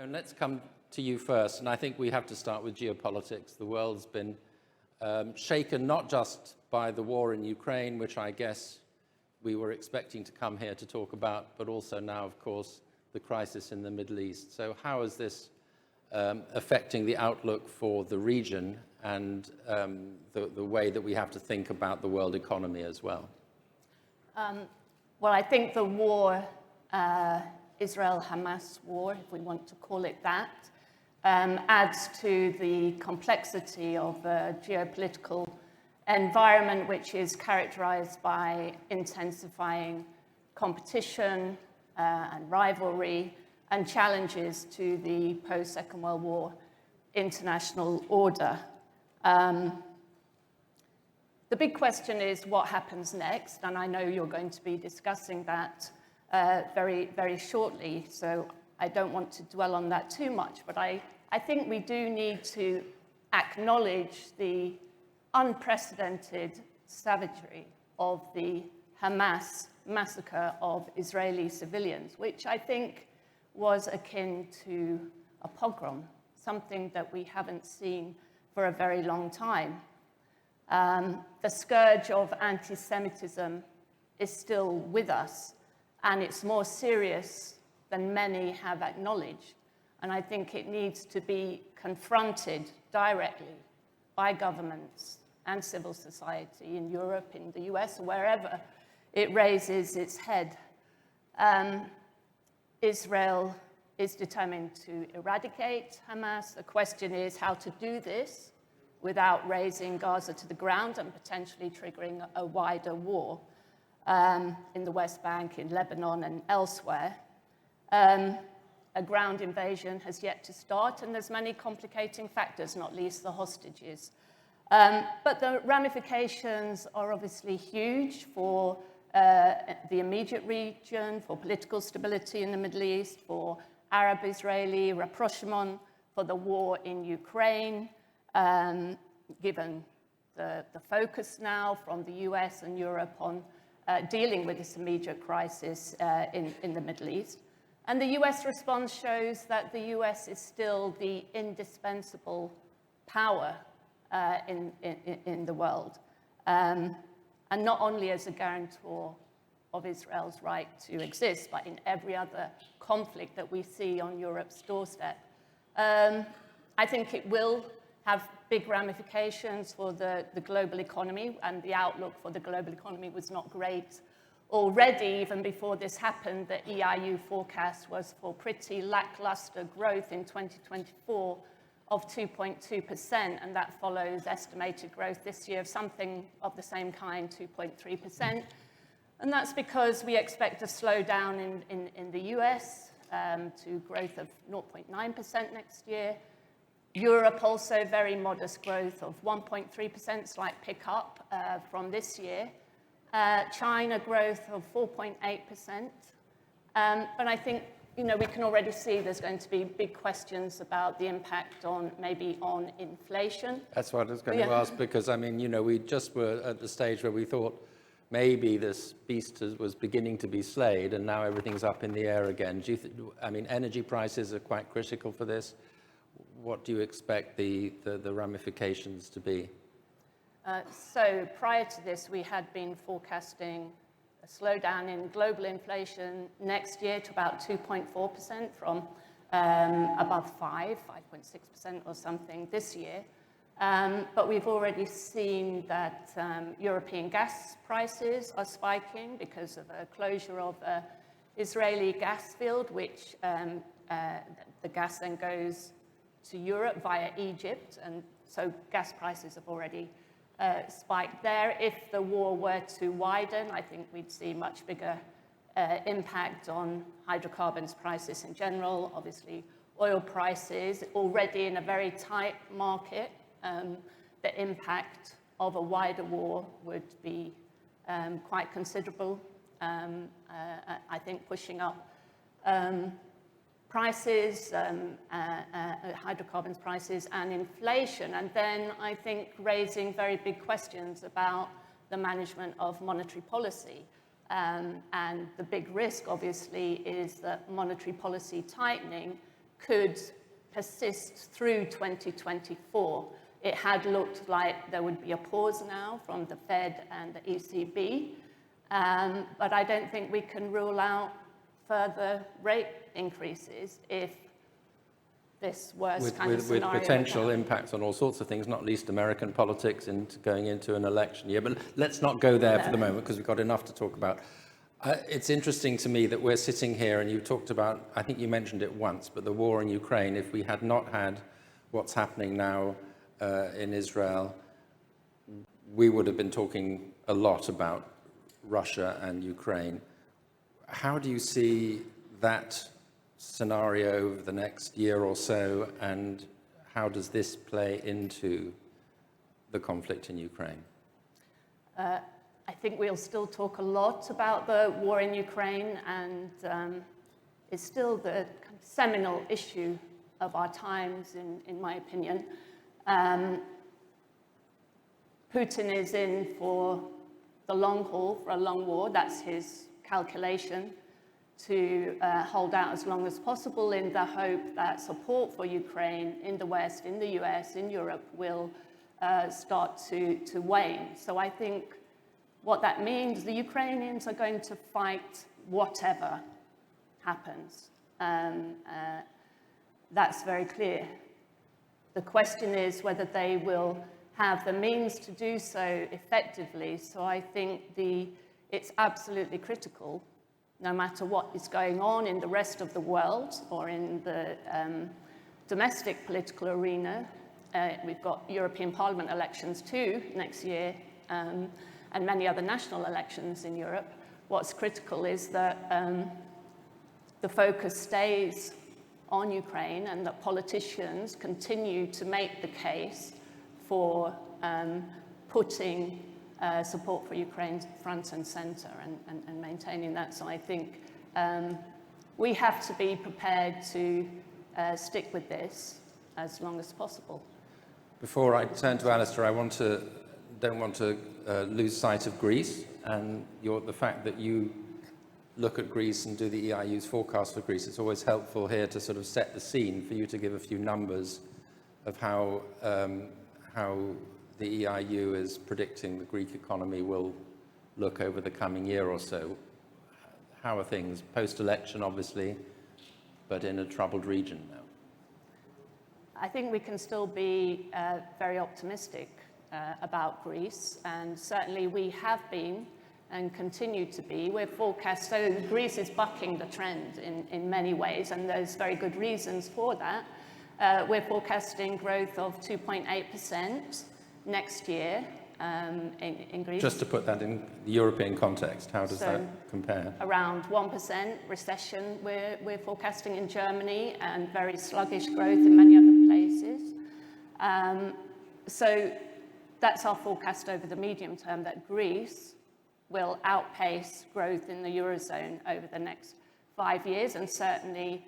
And let's come to you first, and I think we have to start with geopolitics. The world's been shaken not just by the war in Ukraine, which I guess we were expecting to come here to talk about, but also now, of course, the crisis in the Middle East. So how is this affecting the outlook for the region and the way that we have to think about the world economy as well? Well, I think the war, Israel-Hamas war, if we want to call it that, adds to the complexity of a geopolitical environment which is characterized by intensifying competition and rivalry and challenges to the post-Second World War international order. The big question is what happens next, and I know you're going to be discussing that very, very shortly, so I don't want to dwell on that too much, but I think we do need to acknowledge the unprecedented savagery of the Hamas massacre of Israeli civilians, which I think was akin to a pogrom, something that we haven't seen for a very long time. The scourge of anti-Semitism is still with us, and it's more serious than many have acknowledged. And I think it needs to be confronted directly by governments and civil society in Europe, in the US, wherever it raises its head. Israel is determined to eradicate Hamas. The question is how to do this without razing Gaza to the ground and potentially triggering a wider war in the West Bank, in Lebanon, and elsewhere. A ground invasion has yet to start, and there's many complicating factors, not least the hostages. But the ramifications are obviously huge for the immediate region, for political stability in the Middle East, for Arab-Israeli rapprochement, for the war in Ukraine, given the focus now from the US and Europe on dealing with this immediate crisis in the Middle East. And the US response shows that the US is still the indispensable power in the world, and not only as a guarantor of Israel's right to exist, but in every other conflict that we see on Europe's doorstep. I think it will have big ramifications for the global economy, and the outlook for the global economy was not great already. Even before this happened, the EIU forecast was for pretty lackluster growth in 2024 of 2.2%, and that follows estimated growth this year of something of the same kind, 2.3%. And that's because we expect a slowdown in the US to growth of 0.9% next year. Europe also very modest growth of 1.3%, slight pickup from this year. China growth of 4.8%. But I think, we can already see there's going to be big questions about the impact on inflation. That's what I was going to ask, because, we just were at the stage where we thought maybe this beast was beginning to be slayed, and now everything's up in the air again. Do you energy prices are quite critical for this. What do you expect the ramifications to be? So prior to this, we had been forecasting a slowdown in global inflation next year to about 2.4% from above 5.6% or something this year. But we've already seen that European gas prices are spiking because of a closure of an Israeli gas field, which the gas then goes to Europe via Egypt. And so gas prices have already spiked there. If the war were to widen, I think we'd see much bigger impact on hydrocarbons prices in general. Obviously, oil prices already in a very tight market. The impact of a wider war would be quite considerable, I think, pushing up prices, hydrocarbons prices, and inflation. And then I think raising very big questions about the management of monetary policy. And the big risk, obviously, is that monetary policy tightening could persist through 2024. It had looked like there would be a pause now from the Fed and the ECB, but I don't think we can rule out further rate increases if this worst kind of scenario. With potential impacts on all sorts of things, not least American politics going into an election year. But let's not go there for the moment, because we've got enough to talk about. It's interesting to me that we're sitting here, and you talked about, I think you mentioned it once, but the war in Ukraine. If we had not had what's happening now in Israel, we would have been talking a lot about Russia and Ukraine. How do you see that scenario over the next year or so, and how does this play into the conflict in Ukraine? I think we'll still talk a lot about the war in Ukraine, and it's still the kind of seminal issue of our times, in my opinion. Putin is in for the long haul, for a long war. That's his calculation, to hold out as long as possible in the hope that support for Ukraine in the West, in the US, in Europe will start to wane. So I think what that means, the Ukrainians are going to fight whatever happens. That's very clear. The question is whether they will have the means to do so effectively. So I think it's absolutely critical, no matter what is going on in the rest of the world or in the domestic political arena. We've got European Parliament elections too next year, and many other national elections in Europe. What's critical is that the focus stays on Ukraine, and that politicians continue to make the case for putting support for Ukraine front and center and maintaining that. So I think we have to be prepared to stick with this as long as possible. Before I turn to Alistair, don't want to lose sight of Greece and the fact that you look at Greece and do the EIU's forecast for Greece. It's always helpful here to sort of set the scene for you to give a few numbers of how the EIU is predicting the Greek economy will look over the coming year or so. How are things post-election, obviously, but in a troubled region now? I think we can still be very optimistic about Greece, and certainly we have been and continue to be. We're forecast, so Greece is bucking the trend in many ways, and there's very good reasons for that. We're forecasting growth of 2.8% next year in Greece. Just to put that in the European context, how does that compare? Around 1% recession we're forecasting in Germany, and very sluggish growth in many other places. So that's our forecast over the medium term, that Greece will outpace growth in the Eurozone over the next 5 years, and certainly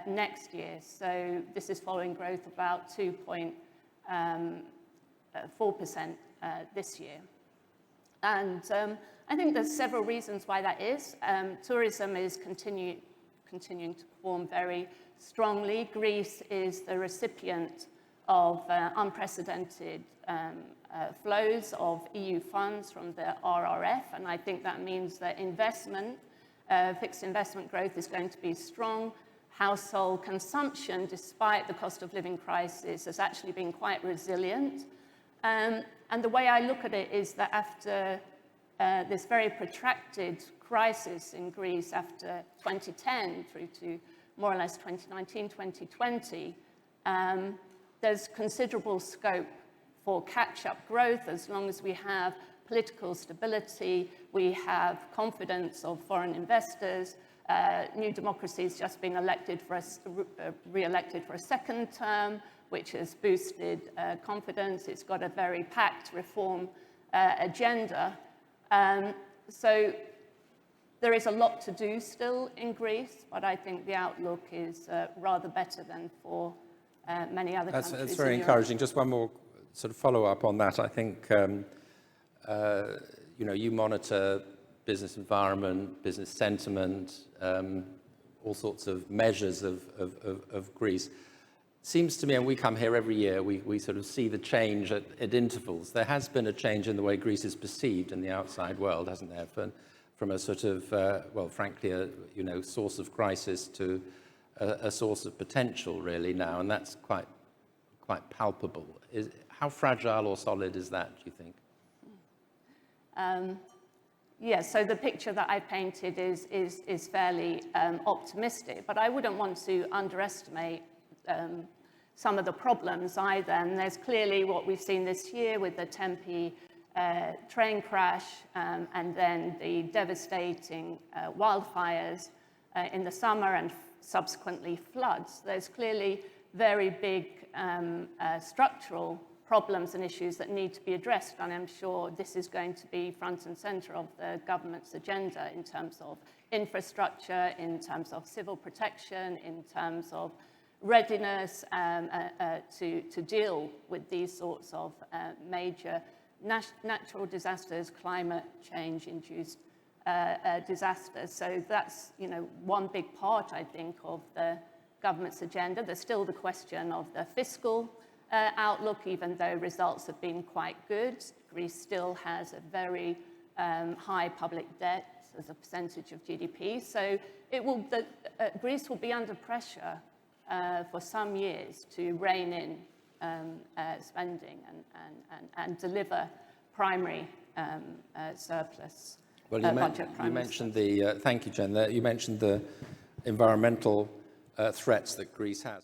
next year. So this is following growth about 2.4% this year. And I think there's several reasons why that is. Tourism is continuing to perform very strongly. Greece is the recipient of unprecedented flows of EU funds from the RRF, and I think that means that fixed investment growth is going to be strong. Household consumption, despite the cost of living crisis, has actually been quite resilient. And the way I look at it is that after this very protracted crisis in Greece after 2010 through to more or less 2019, 2020, there's considerable scope for catch-up growth as long as we have political stability, we have confidence of foreign investors. New Democracy has just been re-elected for a second term, which has boosted confidence. It's got a very packed reform agenda. So there is a lot to do still in Greece, but I think the outlook is rather better than for many other countries. That's very encouraging. Just one more sort of follow-up on that. I think you monitor business environment, business sentiment. all sorts of measures of Greece. Seems to me, and we come here every year, we sort of see the change at intervals. There has been a change in the way Greece is perceived in the outside world, hasn't there? From a sort of, well, frankly, a source of crisis to a source of potential, really, now, and that's quite palpable. How fragile or solid is that, do you think? Yes, so the picture that I painted is fairly optimistic, but I wouldn't want to underestimate some of the problems either. And there's clearly what we've seen this year with the Tempe train crash and then the devastating wildfires in the summer and subsequently floods. There's clearly very big structural problems and issues that need to be addressed, and I'm sure this is going to be front and center of the government's agenda in terms of infrastructure, in terms of civil protection, in terms of readiness to deal with these sorts of major natural disasters, climate change-induced disasters. So that's, one big part, I think, of the government's agenda. There's still the question of the fiscal outlook, even though results have been quite good. Greece still has a very high public debt as a percentage of GDP. So Greece will be under pressure for some years to rein in spending and deliver primary surplus. Well, you mentioned surplus. thank you, Jen. You mentioned the environmental threats that Greece has.